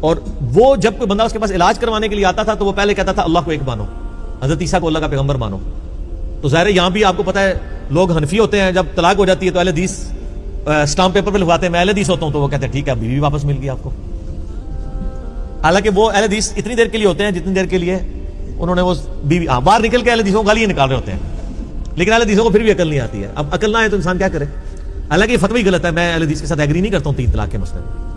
اور وہ جب کوئی بندہ اس کے پاس علاج کروانے کے لیے آتا تھا تو وہ پہلے کہتا تھا اللہ کو ایک مانو, حضرت عیسیٰ کو اللہ کا پیغمبر مانو. تو ظاہر ہے یہاں بھی آپ کو پتا ہے لوگ حنفی ہوتے ہیں, جب طلاق ہو جاتی ہے تو اہل حدیث اسٹامپ پیپر پہ لکھواتے ہیں میں اہل حدیث ہوتا ہوں, تو وہ کہتے ہیں ٹھیک ہے بیوی واپس مل گئی آپ کو. حالانکہ وہ اہل حدیث اتنی دیر کے لیے ہوتے ہیں جتنی دیر کے لیے انہوں نے وہ بیوی باہر نکل کے اہل حدیثوں کو گالیاں نکال رہے ہوتے ہیں, لیکن اہل حدیثوں کو پھر بھی عقل نہیں آتی ہے. اب عقل نہ آئے تو انسان کیا کرے. حالانکہ یہ فتوی غلط ہے, میں اہل حدیث کے ساتھ ایگری نہیں کرتا ہوں 3 طلاق کے مسئلے میں.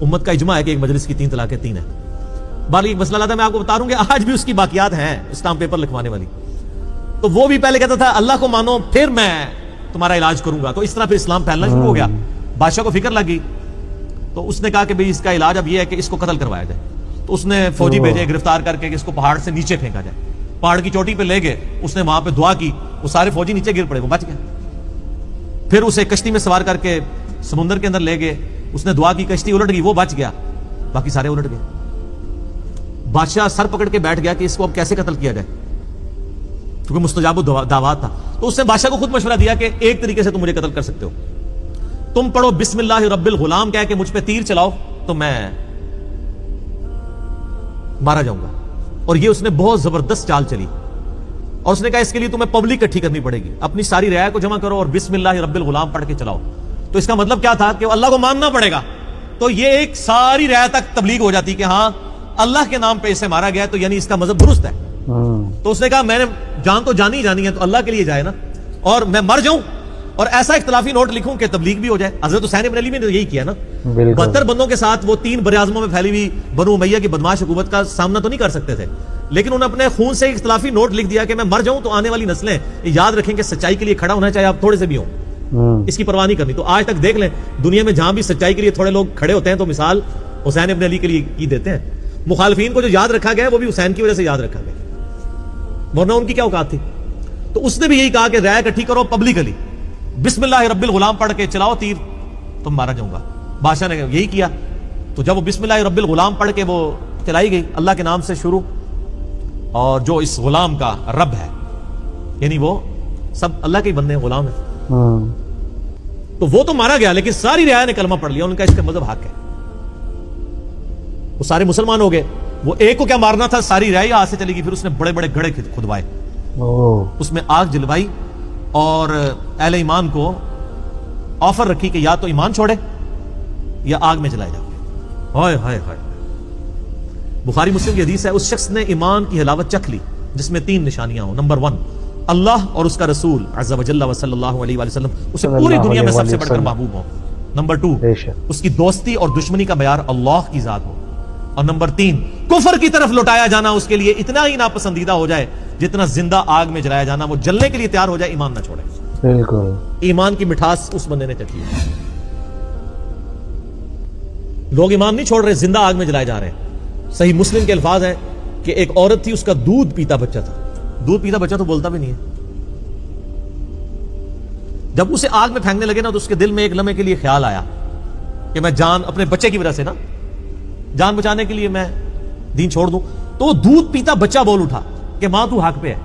امت کا اجماع ہے کہ ایک مجلس کی 3 طلاقیں 3 ہیں. باقی ایک مسئلہ لاتا ہے میں آپ کو بتا رہوں کہ آج بھی اس کی باقیات ہیں اسٹامپ پیپر لکھوانے والی. تو وہ بھی پہلے کہتا تھا اللہ کو مانو پھر میں تمہارا علاج کروں گا. تو اس طرح پھر اسلام پھیلنا شروع ہو گیا. بادشاہ کو فکر لگی تو اس نے کہا کہ بھئی اس کا علاج اب یہ ہے کہ اس کو قتل کروایا جائے. تو اس نے فوجی بھیجے گرفتار کر کے کہ اس کو پہاڑ سے نیچے پھینکا جائے. پہاڑ کی چوٹی پہ لے گئے, اس نے وہاں پہ دعا کی, وہ سارے فوجی نیچے گر پڑے, وہ بچ گئے. پھر اسے کشتی میں سوار کر کے سمندر کے اندر لے گئے, اس نے دعا کی, کشتی الٹ گئی, وہ بچ گیا, باقی سارے الٹ گئے. بادشاہ سر پکڑ کے بیٹھ گیا کہ اس کو اب کیسے قتل کیا جائے, کیونکہ مستجاب دعوات تھا. تو اس نے بادشاہ کو خود مشورہ دیا کہ ایک طریقے سے تم مجھے قتل کر سکتے ہو, تم پڑھو بسم اللہ رب الغلام کہہ کے مجھ پہ تیر چلاؤ تو میں مارا جاؤں گا. اور یہ اس نے بہت زبردست چال چلی, اور اس نے کہا اس کے لیے تمہیں پبلک اکٹھی کرنی پڑے گی, اپنی ساری رعایا کو جمع کرو اور بسم اللہ رب الغلام پڑھ کے چلاؤ. تو اس کا مطلب کیا تھا کہ اللہ کو ماننا پڑے گا. تو یہ ایک ساری رعایا تک تبلیغ ہو جاتی کہ ہاں اللہ کے نام پہ اسے مارا گیا تو یعنی اس کا مذہب درست ہے. تو اس نے کہا میں نے جان تو جانی ہی جانی ہے تو اللہ کے لیے جائے نا, اور میں مر جاؤں اور ایسا اختلافی نوٹ لکھوں کہ تبلیغ بھی ہو جائے. حضرت حسین ابن علی نے یہی کیا نا, 72 بندوں کے ساتھ وہ 3 براعظموں میں پھیلی ہوئی بنو امیہ کی بدماش حکومت کا سامنا تو نہیں کر سکتے تھے, لیکن انہوں نے اپنے خون سے اختلافی نوٹ لکھ دیا کہ میں مر جاؤں تو آنے والی نسلیں یاد رکھیں کہ سچائی کے لیے کھڑا ہونا چاہے آپ تھوڑے سے بھی ہوں, اس کی پرواہ نہیں کرنی. تو آج تک دیکھ لیں دنیا میں جہاں بھی سچائی کے لیے تھوڑے لوگ کھڑے ہوتے ہیں تو مثال حسین ابن علی کے لیے کی دیتے ہیں. مخالفین کو جو یاد رکھا گیا وہ بھی حسین کی وجہ سے یاد رکھا گیا, ورنہ ان کی کیا اوقات تھی. تو اس نے بھی یہی کہا کہ رائے اکٹھی کرو پبلکلی, بسم اللہ رب الغلام پڑھ کے چلاؤ تیر تم مارا جاؤں گا. بادشاہ نے یہی کیا. تو جب وہ بسم اللہ رب الغلام پڑھ کے وہ چلائی گئی اللہ کے نام سے شروع, اور جو اس غلام کا رب ہے یعنی وہ سب اللہ کے بندے غلام ہیں, تو وہ تو مارا گیا, لیکن ساری رعایا نے کلمہ پڑھ لیا, ان کا اس کا مذہب حق ہے. وہ سارے مسلمان ہو گئے. وہ ایک کو کیا مارنا تھا, ساری رعایا ہاتھ سے چلی گئی. پھر اس نے بڑے بڑے گڑھے کھدوائے, اس میں آگ جلوائی اور اہل ایمان کو آفر رکھی کہ یا تو ایمان چھوڑے یا آگ میں جلائے جائے. ہائے ہائے ہائے. بخاری مسلم کی حدیث ہے اس شخص نے ایمان کی حلاوت چکھ لی جس میں 3 نشانیاں ہوں. نمبر 1 اللہ اور اس کا رسول عز و جل و صلی اللہ علیہ وآلہ وسلم اسے پوری دنیا میں سب سے بڑھ کر محبوب ہوں. نمبر 2 اس کی دوستی اور دشمنی کا معیار اللہ کی ذات ہو. اور نمبر 3 کفر کی طرف لوٹایا جانا اس کے لیے اتنا ہی ناپسندیدہ ہو جائے جتنا زندہ آگ میں جلایا جانا. وہ جلنے کے لیے تیار ہو جائے, ایمان نہ چھوڑے. بالکل ایمان کی مٹھاس اس بندے نے چکھی. لوگ ایمان نہیں چھوڑ رہے, زندہ آگ میں جلائے جا رہے ہیں. صحیح مسلم کے الفاظ ہیں کہ ایک عورت تھی, اس کا دودھ پیتا بچہ تھا. دودھ پیتا بچہ تو بولتا بھی نہیں ہے. جب اسے آگ میں پھینکنے لگے نا تو اس کے دل میں ایک لمحے کے لیے خیال آیا کہ میں جان اپنے بچے کی وجہ سے نا جان بچانے کے لیے میں دین چھوڑ دوں. تو وہ دودھ پیتا بچہ بول اٹھا کہ ماں تو حق پہ ہے.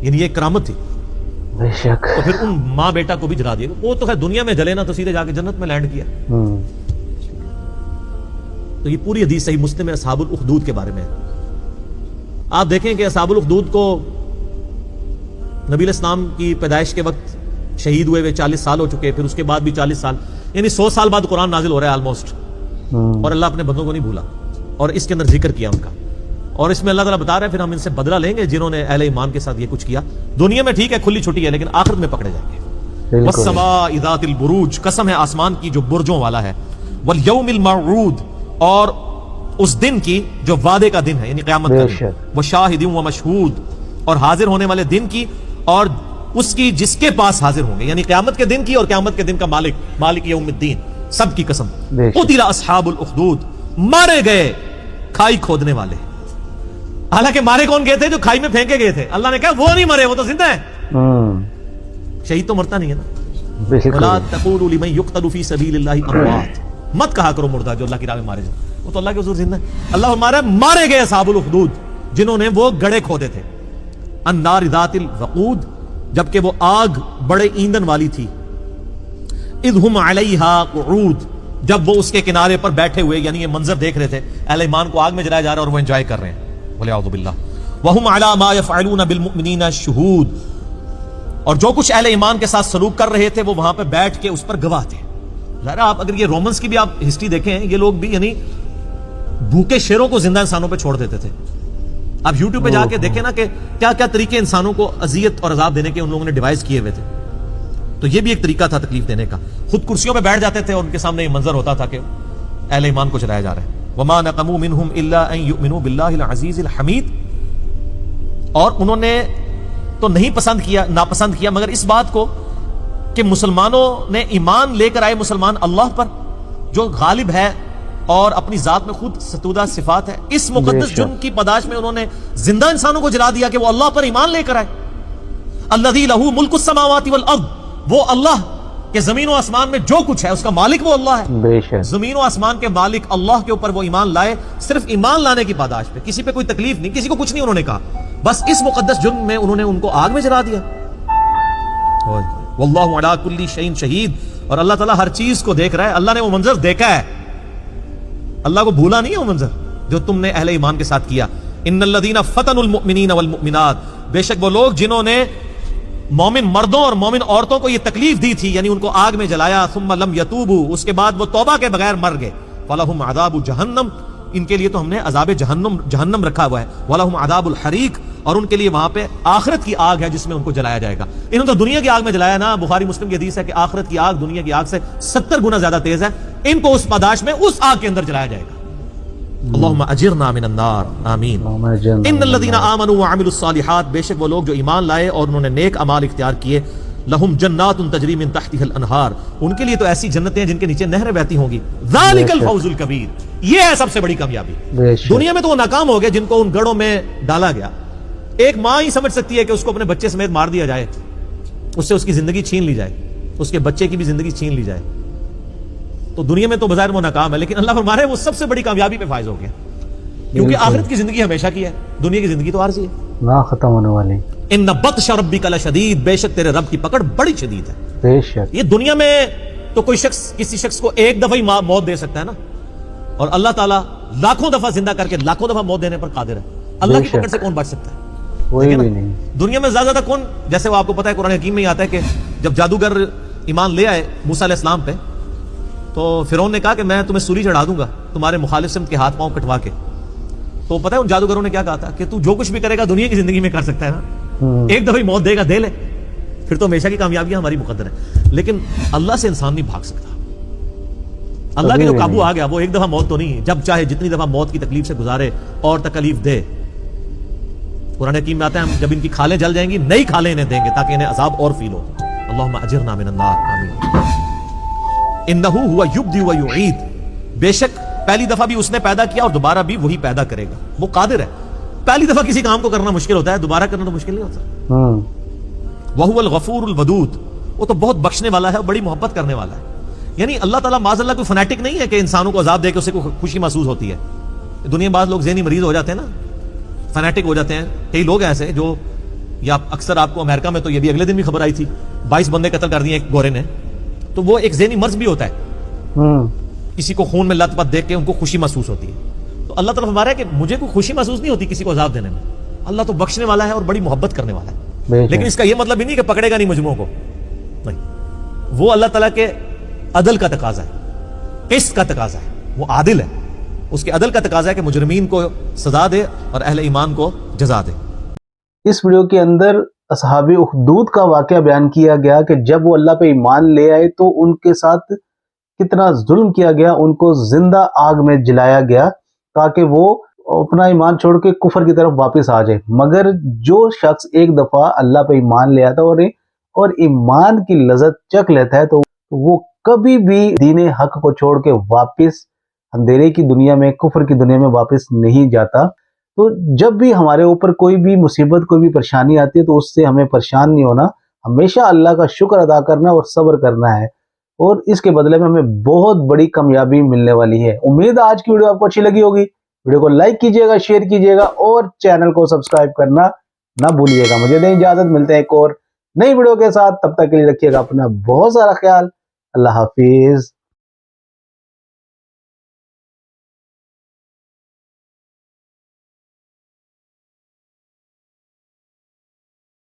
یعنی یہ کرامت تھی. بے شک. تو پھر ان ماں بیٹا کو بھی جلا دیا. وہ تو خیر دنیا میں جلے نا تو سیدھے جا کے جنت میں لینڈ کیا. تو یہ پوری حدیث صحیح مسلم میں اصحاب الاخدود کے بارے میں ہے. آپ دیکھیں کہ اصحاب الاخدود کو نبی علیہ السلام کی پیدائش کے وقت شہید ہوئے 40 سال ہو چکے, پھر اس کے بعد بھی 40 سال, یعنی 100 سال بعد قرآن نازل ہو رہا ہے آلموسٹ. اور اللہ اپنے بندوں کو نہیں بھولا اور اس کے اندر ذکر کیا ان کا. اور اس میں اللہ تعالیٰ بتا رہا ہے پھر ہم ان سے بدلہ لیں گے جنہوں نے اہل ایمان کے ساتھ یہ کچھ کیا. دنیا میں ٹھیک ہے کھلی چھٹی ہے, لیکن آخرت میں پکڑے جائیں گے. والسماء ذات البروج, قسم ہے آسمان کی جو برجوں والا ہے. والیوم الموعود, اور اس دن کی جو وعدے کا دن ہے یعنی قیامت کا دن. وشاہد ومشہود, اور حاضر ہونے والے دن کی, اور اس کی جس کے پاس حاضر ہوں گے یعنی قیامت کے دن کی, اور قیامت کے دن کا مالک, مالک یوم الدین, سب کی قسم. قتل اصحاب الاخدود, مارے گئے کھائی کھودنے والے. حالانکہ مارے کون گئے تھے, جو کھائی میں پھینکے گئے تھے. اللہ نے کہا وہ نہیں مرے, وہ تو زندہ ہیں. شہید تو مرتا نہیں ہے نا. ولا تقولوا لمن يقتل في سبيل الله اموات, مت کہا کرو مردہ جو اللہ کی راہ میں مارے جائیں, وہ تو اللہ کے حضور زندہ ہے. اللہ فرماتا ہے مارے گئے اصحاب الاخدود جنہوں نے وہ گڑھے کھودے تھے. النار ذات الوقود, جبکہ وہ آگ بڑے ایندھن والی تھی. اذ هم علیہا قعود, جب وہ اس کے کنارے پر بیٹھے ہوئے یعنی یہ منظر دیکھ رہے تھے اہل ایمان کو آگ میں جلایا جا رہا ہے اور وہ انجوائے کر رہے ہیں. وَلِعَوْذُ بِاللَّهِ وَهُمْ عَلَى مَا يَفْعَلُونَ بِالْمُؤْمِنِينَ شُهُودٌ, اور جو کچھ اہل ایمان کے ساتھ سلوک کر رہے تھے وہ وہاں پہ بیٹھ کے اس پر گواہ تھے. ظاہر آپ اگر یہ رومنس کی بھی آپ ہسٹری دیکھیں, یہ لوگ بھی یعنی بھوکے شیروں کو زندہ انسانوں پہ چھوڑ دیتے تھے. آپ یوٹیوب پہ جا کے دیکھیں نا کہ کیا کیا طریقے انسانوں کو اذیت اور عذاب دینے کے ان لوگوں نے ڈیوائز کیے ہوئے تھے. تو یہ بھی ایک طریقہ تھا تکلیف دینے کا. خود کرسیوں پہ بیٹھ جاتے تھے اور ان کے سامنے یہ منظر ہوتا تھا کہ اہل ایمان کو چلایا جا رہا ہے. وَمَا نَقَمُوا مِنْهُمْ إِلَّا أَن يُؤْمِنُوا بِاللَّهِ الْعَزِيزِ الْحَمِيدِ, اور انہوں نے تو نہیں ناپسند کیا مگر اس بات کو کہ مسلمانوں نے ایمان لے کر آئے مسلمان اللہ پر جو غالب ہے اور اپنی ذات میں خود ستودہ صفات ہے. اس مقدس جرم کی پاداش میں انہوں نے زندہ انسانوں کو جلا دیا کہ وہ اللہ پر ایمان لے کر آئے. الذی لہ ملک السماوات والارض, وہ اللہ کہ زمین و آسمان میں جو کچھ ہے اس کا مالک وہ اللہ ہے. بے شک زمین و آسمان کے مالک اللہ کے اوپر وہ ایمان لائے, صرف ایمان لانے کی پاداش پہ, کسی پہ کوئی تکلیف نہیں, کسی کو کچھ نہیں انہوں نے کہا, بس اس مقدس جرم میں انہوں نے ان کو آگ میں جلا دیا. واللہ علی کل شیء شہید, اور اللہ تعالیٰ ہر چیز کو دیکھ رہا ہے. اللہ نے وہ منظر دیکھا ہے, اللہ کو بھولا نہیں ہے وہ منظر جو تم نے اہل ایمان کے ساتھ کیا. ان الذین فتنوا المؤمنین والمؤمنات, بے شک وہ لوگ جنہوں نے مومن مردوں اور مومن عورتوں کو یہ تکلیف دی تھی یعنی ان کو آگ میں جلایا, ثم لم یتوبوا, اس کے بعد وہ توبہ کے بغیر مر گئے, فلہم عذاب جہنم, ان کے لیے تو ہم نے عذاب جہنم رکھا ہوا ہے, وَلَهُمْ عَذَابُ الْحَرِيقِ, اور ان کے لیے وہاں پہ آخرت کی آگ ہے جس میں ان کو جلایا جائے گا. انہوں نے تو دنیا کی آگ میں جلایا نا, بخاری مسلم کی حدیث ہے کہ آخرت کی آگ دنیا کی آگ سے 70 گنا زیادہ تیز ہے, ان کو اس پاداش میں اس آگ کے اندر جلایا جائے گا. اللہم اجرنا من النار, آمین. ان الذین آمنوا وعملوا الصالحات, بے شک وہ لوگ جو ایمان لائے اور انہوں نے نیک اعمال اختیار کیے, لہم جنات تجری من تحتها الانہار, ان کے لیے تو ایسی جنتیں ہیں جن کے نیچے نہریں بہتی ہوں گی. ذالک الفوز الکبیر, یہ ہے سب سے بڑی کامیابی. دنیا میں تو وہ ناکام ہو گئے جن کو ان گڑھوں میں ڈالا گیا. ایک ماں ہی سمجھ سکتی ہے کہ اس کو اپنے بچے سمیت مار دیا جائے, اس سے اس کی زندگی چھین لی جائے, اس کے بچے کی بھی زندگی چھین لی جائے. تو دنیا میں تو بظاہر وہ ناکام ہے, لیکن اللہ فرما رہے ہیں وہ سب سے بڑی کامیابی پہ فائز ہو گیا, کیونکہ آخرت کی زندگی ہمیشہ کی ہے, دنیا کی زندگی تو عارضی ہے, نہ ختم ہونے والی. ان بطش ربک لشدید, بے شک تیرے رب کی پکڑ بڑی شدید ہے. بے شک یہ دنیا میں تو کوئی شخص کسی شخص کو ایک دفعہ ہی موت دے سکتا ہے نا, اور اللہ تعالیٰ لاکھوں دفعہ زندہ کر کے لاکھوں دفعہ موت دینے پر قادر ہے. اللہ کی پکڑ سے کون بچ سکتا ہے؟ کوئی بھی نہیں. دنیا میں زیادہ کون, جیسے وہ آپ کو پتا ہے قرآن حکیم میں ہی آتا ہے کہ جب جادوگر ایمان لے آئے موسیٰ علیہ السلام پہ, تو فرعون نے کہا کہ میں تمہیں سولی چڑھا دوں گا تمہارے مخالف سے ان کے ہاتھ پاؤں کٹوا کے. تو پتہ ہے ان جادوگروں نے کیا کہا تھا کہ تو جو کچھ بھی کرے گا دنیا کی زندگی میں کر سکتا ہے نا, ایک دفعہ موت دے گا دے لے, پھر تو ہمیشہ کی کامیابیاں ہماری مقدر ہے. لیکن اللہ سے انسان نہیں بھاگ سکتا. اللہ کے جو قابو آ گیا وہ ایک دفعہ موت تو نہیں, جب چاہے جتنی دفعہ موت کی تکلیف سے گزارے اور تکلیف دے. قرآن حکیم میں آتا ہے ہم جب ان کی کھالیں جل جائیں گی نئی کھالیں انہیں دیں گے تاکہ انہیں عذاب اور فیل ہو. اللہم اجرنا من النار, آمین. انہ ہوا یبدی و یعید, بے شک پہلی دفعہ بھی اس نے پیدا کیا اور دوبارہ بھی وہی پیدا کرے گا. وہ قادر ہے. پہلی دفعہ کسی کام کو کرنا مشکل ہوتا ہے, دوبارہ کرنا تو مشکل نہیں ہوتا. وہو الغفور الودود, وہ تو بہت بخشنے والا ہے اور بڑی محبت کرنے والا ہے. یعنی اللہ تعالیٰ معاذ اللہ کوئی فنیٹک نہیں ہے کہ انسانوں کو عذاب دے کے اسے کو خوشی محسوس ہوتی ہے. دنیا میں بعض لوگ ذہنی مریض ہو جاتے ہیں نا, فنیٹک ہو جاتے ہیں. کئی لوگ ایسے جو, یا اکثر آپ کو امریکہ میں تو یہ بھی اگلے دن بھی خبر آئی تھی 22 بندے قتل کر دیے ایک گورے نے, تو وہ ایک ذہنی مرض بھی ہوتا ہے. کسی کو خون میں لت پت دیکھ کے ان کو خوشی محسوس ہوتی ہے. تو اللہ تعالیٰ ہمارا ہے کہ مجھے کوئی خوشی محسوس نہیں ہوتی کسی کو عذاب دینے میں. اللہ تو بخشنے والا ہے اور بڑی محبت کرنے والا ہے. لیکن اس کا یہ مطلب ہی نہیں کہ پکڑے گا نہیں مجرموں کو, نہیں. وہ اللہ تعالیٰ کے عدل کا تقاضا ہے, قسط کا تقاضا ہے. وہ عادل ہے, اس کے عدل کا تقاضا ہے کہ مجرمین کو سزا دے اور اہل ایمان کو جزا دے. اس ویڈیو کے اندر اصحاب اخدود کا واقعہ بیان کیا گیا کہ جب وہ اللہ پہ ایمان لے آئے تو ان کے ساتھ کتنا ظلم کیا گیا, ان کو زندہ آگ میں جلایا گیا تاکہ وہ اپنا ایمان چھوڑ کے کفر کی طرف واپس آ جائے. مگر جو شخص ایک دفعہ اللہ پہ ایمان لے آتا ہے اور ایمان کی لذت چکھ لیتا ہے تو وہ کبھی بھی دین حق کو چھوڑ کے واپس اندھیرے کی دنیا میں, کفر کی دنیا میں واپس نہیں جاتا. تو جب بھی ہمارے اوپر کوئی بھی مصیبت, کوئی بھی پریشانی آتی ہے تو اس سے ہمیں پریشان نہیں ہونا, ہمیشہ اللہ کا شکر ادا کرنا اور صبر کرنا ہے, اور اس کے بدلے میں ہمیں بہت بڑی کامیابی ملنے والی ہے. امید ہے آج کی ویڈیو آپ کو اچھی لگی ہوگی. ویڈیو کو لائک کیجیے گا, شیئر کیجیے گا اور چینل کو سبسکرائب کرنا نہ بھولیے گا. مجھے دیں اجازت, ملتے ہیں ایک اور نئی ویڈیو کے ساتھ. تب تک کے لیے رکھیے گا اپنا بہت سارا خیال. اللہ حافظ.